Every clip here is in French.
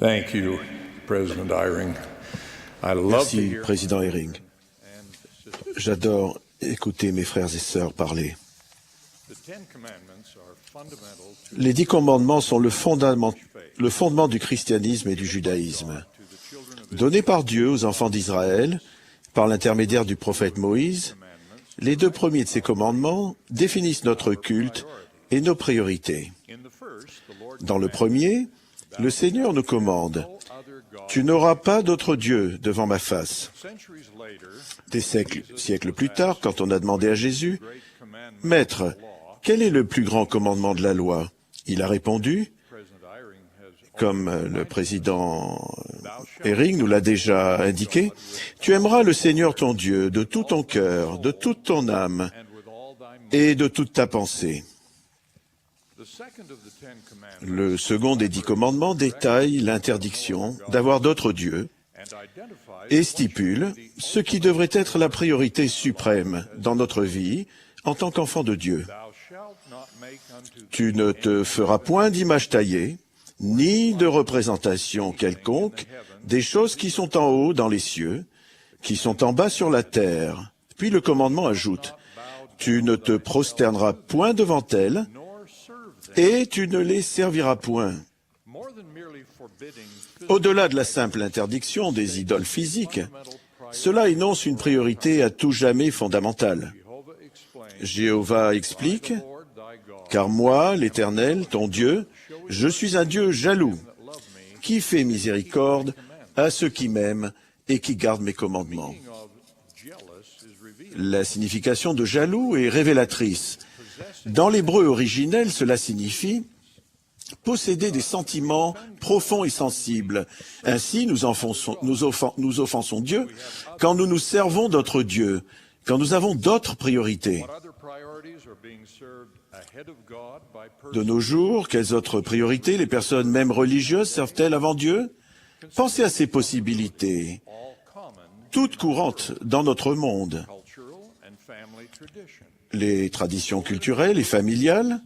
Thank you, President Eyring. I love to Merci, hear Président Eyring. J'adore écouter mes frères et sœurs parler. the Ten Commandments are fundamental to Les 10 commandements sont le fondement du christianisme et du judaïsme. Donnés par Dieu aux enfants d'Israël, par l'intermédiaire du prophète Moïse, les 2 premiers de ces commandements définissent notre culte et nos priorités. in the first, the Lord Dans le premier, le Seigneur nous commande « Tu n'auras pas d'autre Dieu devant ma face ». centuries later, Des siècles plus tard, quand on a demandé à Jésus great commandment « Maître, quel est le plus grand commandement de la loi ?» Il a répondu, President Eyring has comme le président Eyring nous l'a déjà indiqué, « Tu aimeras le Seigneur ton Dieu de tout ton cœur, de toute ton âme and with all thy might. et de toute ta pensée. » The second of the Ten Commandments Le second des 10 commandements détaille l'interdiction d'avoir d'autres dieux and identifies et stipule ce qui devrait être la priorité suprême dans notre vie en tant qu'enfant de Dieu. thou shalt not make unto Tu ne te feras point d'image taillée, ni de représentation quelconque des choses qui sont en haut dans les cieux, qui sont en bas sur la terre. Puis le commandement ajoute, tu ne te prosterneras point devant elles, nor serve them. et tu ne les serviras point. More than merely forbidding Au-delà de la simple interdiction des idoles physiques, fundamental priorities, cela énonce une priorité à tout jamais fondamentale. Jehovah explains, Jéhovah explique, Lord thy God, car moi, l'Éternel, ton Dieu, je suis un Dieu jaloux, that love me, qui fait miséricorde à ceux qui m'aiment et qui gardent mes commandements. meaning of jealous is revealed. La signification de jaloux est révélatrice. Dans l'hébreu originel, cela signifie posséder des sentiments profonds et sensibles. Ainsi, nous offensons Dieu quand nous nous servons d'autres dieux, quand nous avons d'autres priorités. What other priorities are being served ahead of God by De persons nos jours, quelles autres priorités les personnes même religieuses servent-elles avant Dieu? Pensez à ces possibilités, all common, toutes courantes dans notre monde. cultural and family tradition, Les traditions culturelles et familiales,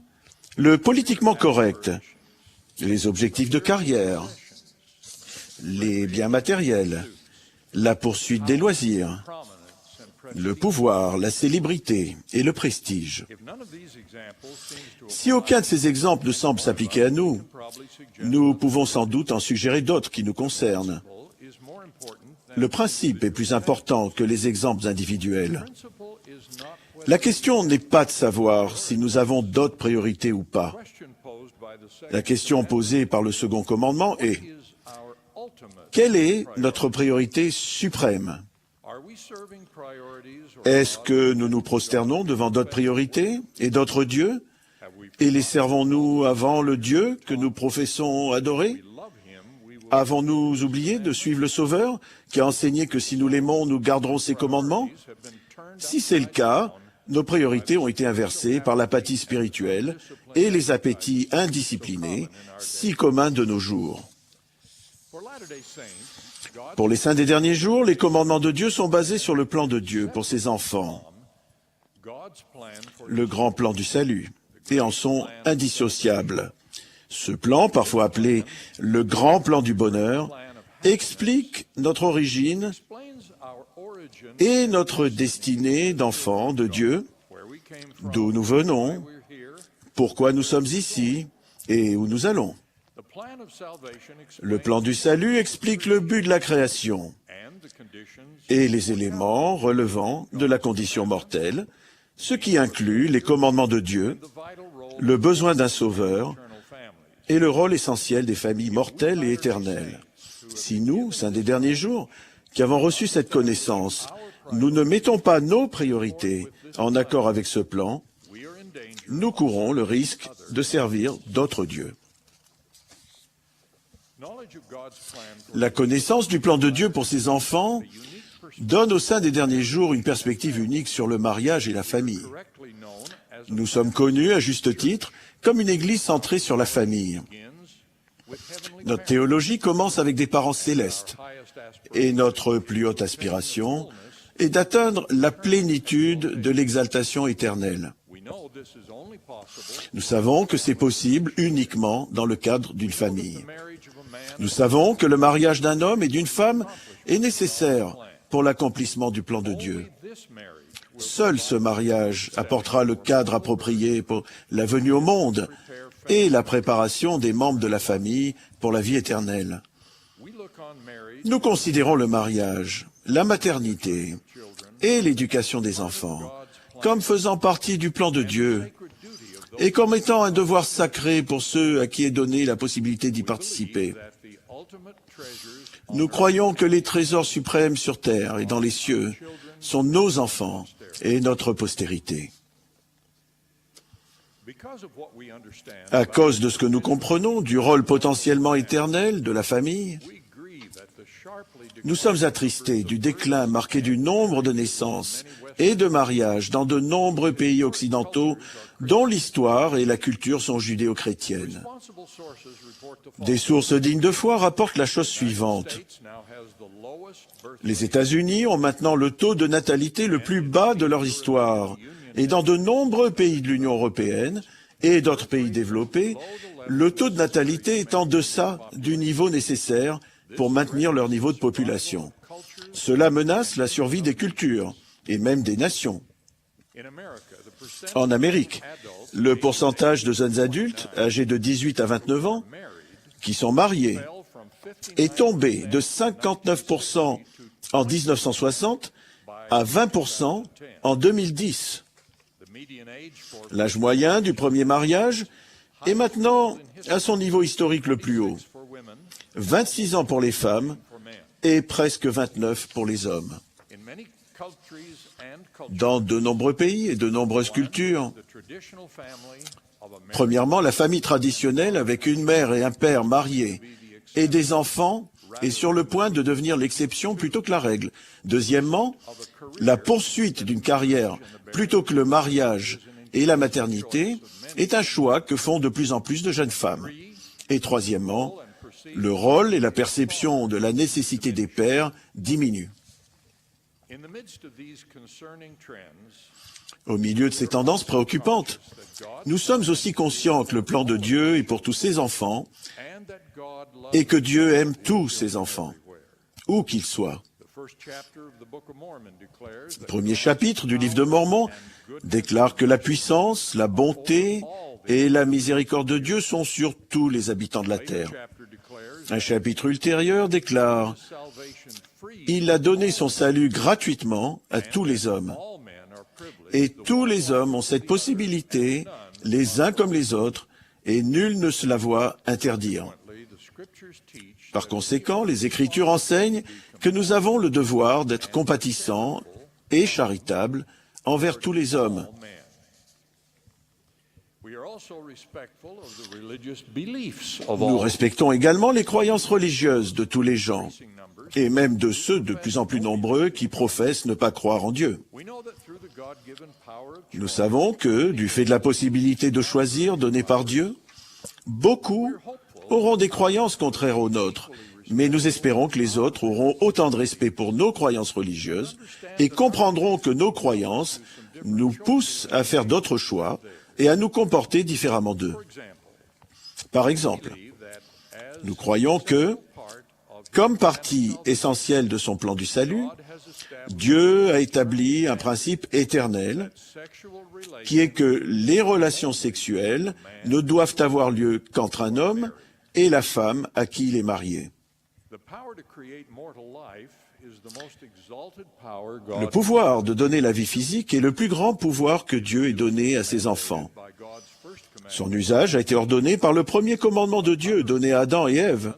le politiquement correct, les objectifs de carrière, les biens matériels, la poursuite des loisirs, prominence and prestige. le pouvoir, la célébrité et le prestige. If none of these examples seems to Si aucun de ces exemples ne semble s'appliquer à nous, probably suggest nous pouvons sans doute en suggérer d'autres qui nous concernent. is more important than Le principe est plus important que les exemples individuels. principle is not La question n'est pas de savoir si nous avons d'autres priorités ou pas. question posed by the second La question posée par le second commandement est is our ultimate. quelle est notre priorité suprême? Are we serving priorities or Est-ce que nous nous prosternons devant d'autres priorités et d'autres dieux have we et les servons-nous avant le Dieu que nous professons adorer? love him, we will Avons-nous oublié de suivre le Sauveur qui a enseigné que si nous l'aimons, nous garderons ses commandements? have been turned Si c'est le cas, nos priorités ont été inversées par l'apathie spirituelle et les appétits indisciplinés, si communs de nos jours. for Latter-day Saints. God Pour les saints des derniers jours, les commandements de Dieu sont basés sur le plan de Dieu pour ses enfants, God's plan for le grand plan du salut, et en sont indissociables. Ce plan, parfois appelé le grand plan du bonheur, explique notre origine explains our origin, et notre destinée d'enfants de Dieu, where we came from, d'où nous venons, we're here. pourquoi nous sommes ici et où nous allons. The plan of salvation Le explains plan du salut explique le but de la création and the conditions et les éléments relevant de la condition mortelle, ce qui inclut les commandements de Dieu, the vital role le besoin d'un sauveur eternal families. et le rôle essentiel des familles mortelles et éternelles. Si nous, saints des derniers jours, qui avons reçu cette connaissance, nous ne mettons pas nos priorités en accord avec ce plan, We are in danger. nous courons le risque de servir d'autres dieux. Knowledge of God's plan for La connaissance du plan de Dieu pour ses enfants unique perspective donne au sein des derniers jours une perspective unique sur le mariage et la famille. correctly known as Nous sommes connus, à juste titre, comme une église centrée sur la famille. begins with heavenly Notre théologie commence avec des parents célestes, highest aspiration. et notre plus haute aspiration est d'atteindre la plénitude de l'exaltation éternelle. We know this is only possible Nous savons que c'est possible uniquement dans le cadre d'une famille. the marriage of a man Nous savons que le mariage d'un homme et d'une femme est nécessaire pour l'accomplissement du plan de Dieu. Seul ce mariage apportera le cadre approprié pour la venue au monde et la préparation des membres de la famille pour la vie éternelle. Nous considérons le mariage, la maternité et l'éducation des enfants comme faisant partie du plan de Dieu et comme étant un devoir sacré pour ceux à qui est donnée la possibilité d'y participer. Nous croyons que les trésors suprêmes sur terre et dans les cieux sont nos enfants et notre postérité. À cause de ce que nous comprenons du rôle potentiellement éternel de la famille, nous sommes attristés du déclin marqué du nombre de naissances et de mariages dans de nombreux pays occidentaux dont l'histoire et la culture sont judéo-chrétiennes. Des sources dignes de foi rapportent la chose suivante. Les États-Unis ont maintenant le taux de natalité le plus bas de leur histoire, et dans de nombreux pays de l'Union européenne et d'autres pays développés, le taux de natalité est en deçà du niveau nécessaire pour maintenir leur niveau de population. Cela menace la survie des cultures et même des nations. En Amérique, le pourcentage de jeunes adultes âgés de 18 à 29 ans qui sont mariés est tombé de 59% en 1960 à 20% en 2010. L'âge moyen du premier mariage est maintenant à son niveau historique le plus haut. 26 ans pour les femmes et presque 29 pour les hommes. Dans de nombreux pays et de nombreuses cultures, premièrement, la famille traditionnelle avec une mère et un père mariés et des enfants est sur le point de devenir l'exception plutôt que la règle. Deuxièmement, la poursuite d'une carrière plutôt que le mariage et la maternité est un choix que font de plus en plus de jeunes femmes. Et troisièmement, le rôle et la perception de la nécessité des pères diminuent. Au milieu de ces tendances préoccupantes, nous sommes aussi conscients que le plan de Dieu est pour tous ses enfants et que Dieu aime tous ses enfants, où qu'ils soient. Le premier chapitre du livre de Mormon déclare que la puissance, la bonté et la miséricorde de Dieu sont sur tous les habitants de la terre. Un chapitre ultérieur déclare « Il a donné son salut gratuitement à tous les hommes. Et tous les hommes ont cette possibilité, les uns comme les autres, et nul ne se la voit interdire. » Par conséquent, les Écritures enseignent que nous avons le devoir d'être compatissants et charitables envers tous les hommes. Nous respectons également les croyances religieuses de tous les gens, et même de ceux de plus en plus nombreux qui professent ne pas croire en Dieu. Nous savons que, du fait de la possibilité de choisir donnée par Dieu, beaucoup auront des croyances contraires aux nôtres, mais nous espérons que les autres auront autant de respect pour nos croyances religieuses et comprendront que nos croyances nous poussent à faire d'autres choix et à nous comporter différemment d'eux. Par exemple, nous croyons que, comme partie essentielle de son plan du salut, Dieu a établi un principe éternel qui est que les relations sexuelles ne doivent avoir lieu qu'entre un homme et la femme à qui il est marié. Le pouvoir de donner la vie physique est le plus grand pouvoir que Dieu ait donné à ses enfants. Son usage a été ordonné par le premier commandement de Dieu donné à Adam et Ève.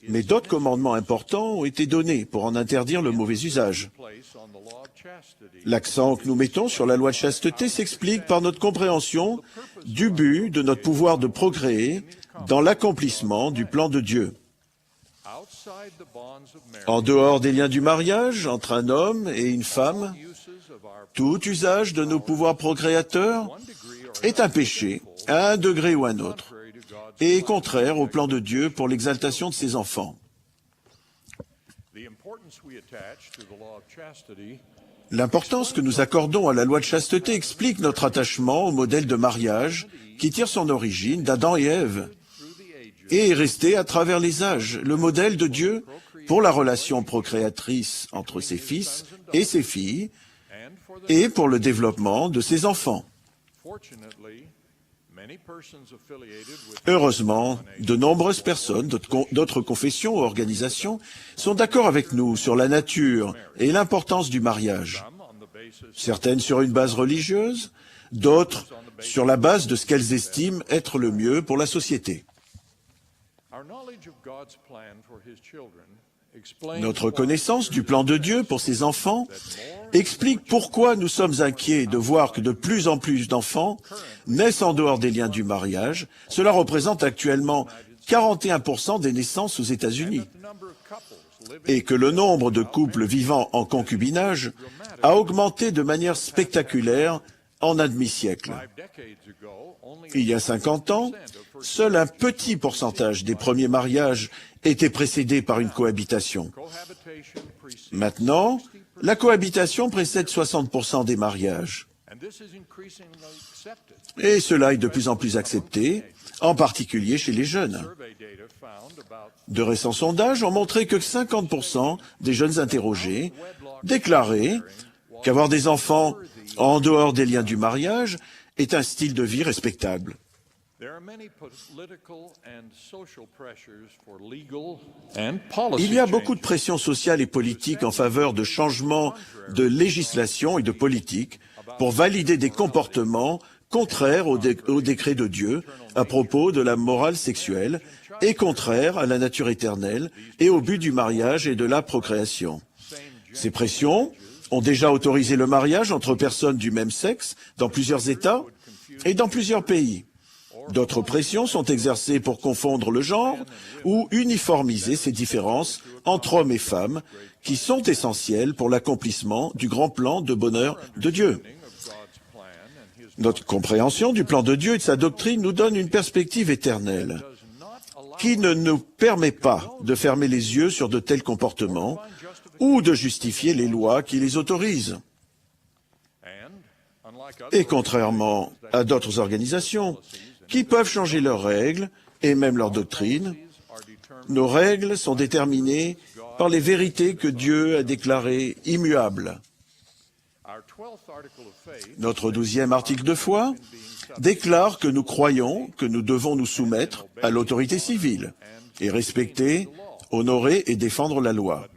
Mais d'autres commandements importants ont été donnés pour en interdire le mauvais usage. L'accent que nous mettons sur la loi de chasteté s'explique par notre compréhension du but de notre pouvoir de procréer dans l'accomplissement du plan de Dieu. En dehors des liens du mariage entre un homme et une femme, tout usage de nos pouvoirs procréateurs est un péché, à un degré ou un autre, et est contraire au plan de Dieu pour l'exaltation de ses enfants. L'importance que nous accordons à la loi de chasteté explique notre attachement au modèle de mariage qui tire son origine d'Adam et Ève. et est resté à travers les âges le modèle de Dieu pour la relation procréatrice entre ses fils et ses filles et pour le développement de ses enfants. Heureusement, de nombreuses personnes d'autres confessions ou organisations sont d'accord avec nous sur la nature et l'importance du mariage. Certaines sur une base religieuse, d'autres sur la base de ce qu'elles estiment être le mieux pour la société. Notre connaissance du plan de Dieu pour ses enfants explique pourquoi nous sommes inquiets de voir que de plus en plus d'enfants naissent en dehors des liens du mariage. Cela représente actuellement 41% des naissances aux États-Unis. Et que le nombre de couples vivant en concubinage a augmenté de manière spectaculaire en un demi-siècle. Il y a 50 ans, seul un petit pourcentage des premiers mariages était précédé par une cohabitation. Maintenant, la cohabitation précède 60% des mariages. Et cela est de plus en plus accepté, en particulier chez les jeunes. De récents sondages ont montré que 50% des jeunes interrogés déclaraient qu'avoir des enfants en dehors des liens du mariage est un style de vie respectable. Il y a beaucoup de pression sociale et politique en faveur de changements de législation et de politique pour valider des comportements contraires au décret de Dieu à propos de la morale sexuelle et contraires à la nature éternelle et au but du mariage et de la procréation. Ces pressions ont déjà autorisé le mariage entre personnes du même sexe dans plusieurs États et dans plusieurs pays. D'autres pressions sont exercées pour confondre le genre ou uniformiser ces différences entre hommes et femmes qui sont essentielles pour l'accomplissement du grand plan de bonheur de Dieu. Notre compréhension du plan de Dieu et de sa doctrine nous donne une perspective éternelle qui ne nous permet pas de fermer les yeux sur de tels comportements ou de justifier les lois qui les autorisent. Et contrairement à d'autres organisations qui peuvent changer leurs règles et même leur doctrine, nos règles sont déterminées par les vérités que Dieu a déclarées immuables. Notre 12e article de foi déclare que nous croyons que nous devons nous soumettre à l'autorité civile et respecter, honorer et défendre la loi.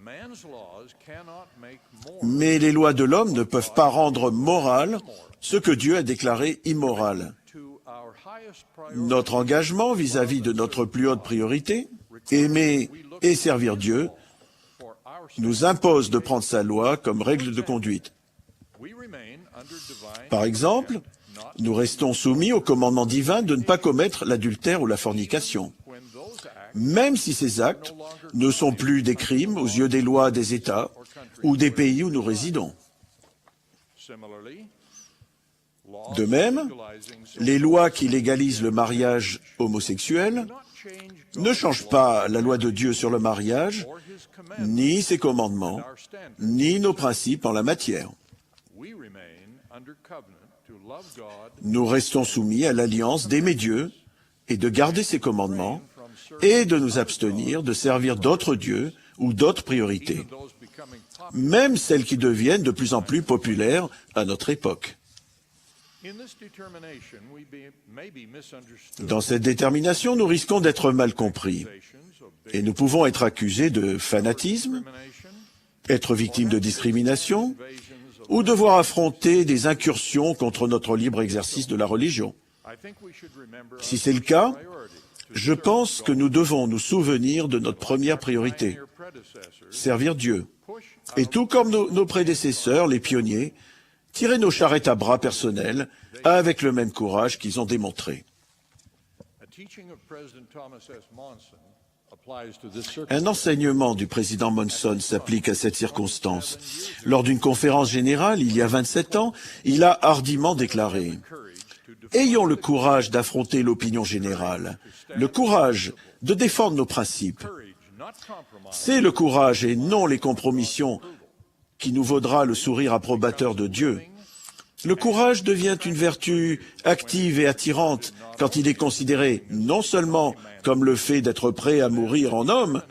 Mais les lois de l'homme ne peuvent pas rendre moral ce que Dieu a déclaré immoral. Notre engagement vis-à-vis de notre plus haute priorité, aimer et servir Dieu, nous impose de prendre sa loi comme règle de conduite. Par exemple, nous restons soumis au commandement divin de ne pas commettre l'adultère ou la fornication, même si ces actes ne sont plus des crimes aux yeux des lois des États ou des pays où nous résidons. De même, les lois qui légalisent le mariage homosexuel ne changent pas la loi de Dieu sur le mariage, ni ses commandements, ni nos principes en la matière. Nous restons soumis à l'alliance d'aimer Dieu et de garder ses commandements et de nous abstenir de servir d'autres dieux ou d'autres priorités, même celles qui deviennent de plus en plus populaires à notre époque. Dans cette détermination, nous risquons d'être mal compris et nous pouvons être accusés de fanatisme, être victimes de discrimination ou devoir affronter des incursions contre notre libre exercice de la religion. Si c'est le cas, je pense que nous devons nous souvenir de notre première priorité, servir Dieu. Et tout comme nos prédécesseurs, les pionniers, tirer nos charrettes à bras personnels avec le même courage qu'ils ont démontré. Un enseignement du président Monson s'applique à cette circonstance. Lors d'une conférence générale, il y a 27 ans, il a hardiment déclaré « Ayons le courage d'affronter l'opinion générale, le courage de défendre nos principes. C'est le courage et non les compromissions qui nous vaudra le sourire approbateur de Dieu. Le courage devient une vertu active et attirante quand il est considéré non seulement comme le fait d'être prêt à mourir en homme,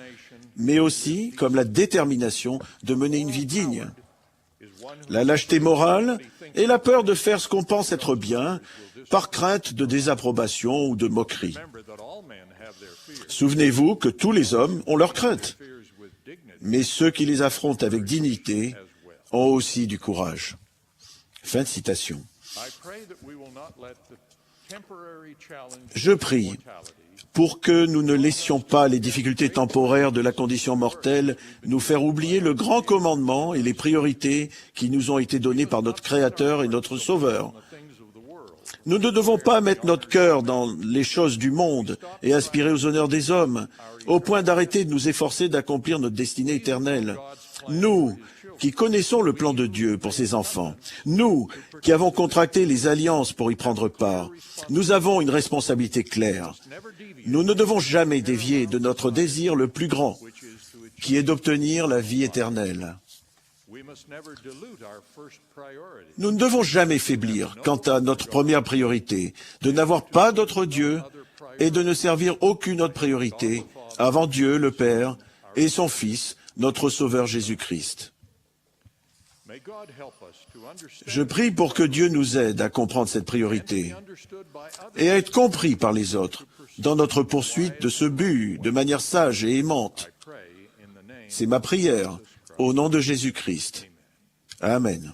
mais aussi comme la détermination de mener une vie digne. La lâcheté morale est la peur de faire ce qu'on pense être bien par crainte de désapprobation ou de moquerie. Souvenez-vous que tous les hommes ont leurs craintes, mais ceux qui les affrontent avec dignité ont aussi du courage. Fin de citation. Je prie pour que nous ne laissions pas les difficultés temporaires de la condition mortelle nous faire oublier le grand commandement et les priorités qui nous ont été données par notre Créateur et notre Sauveur. Nous ne devons pas mettre notre cœur dans les choses du monde et aspirer aux honneurs des hommes, au point d'arrêter de nous efforcer d'accomplir notre destinée éternelle. Nous, qui connaissons le plan de Dieu pour ses enfants, nous, qui avons contracté les alliances pour y prendre part, nous avons une responsabilité claire. Nous ne devons jamais dévier de notre désir le plus grand, qui est d'obtenir la vie éternelle. Nous ne devons jamais faiblir quant à notre première priorité, de n'avoir pas d'autre Dieu et de ne servir aucune autre priorité avant Dieu le Père et son Fils, notre Sauveur Jésus-Christ. Je prie pour que Dieu nous aide à comprendre cette priorité et à être compris par les autres dans notre poursuite de ce but de manière sage et aimante. C'est ma prière au nom de Jésus-Christ. Amen.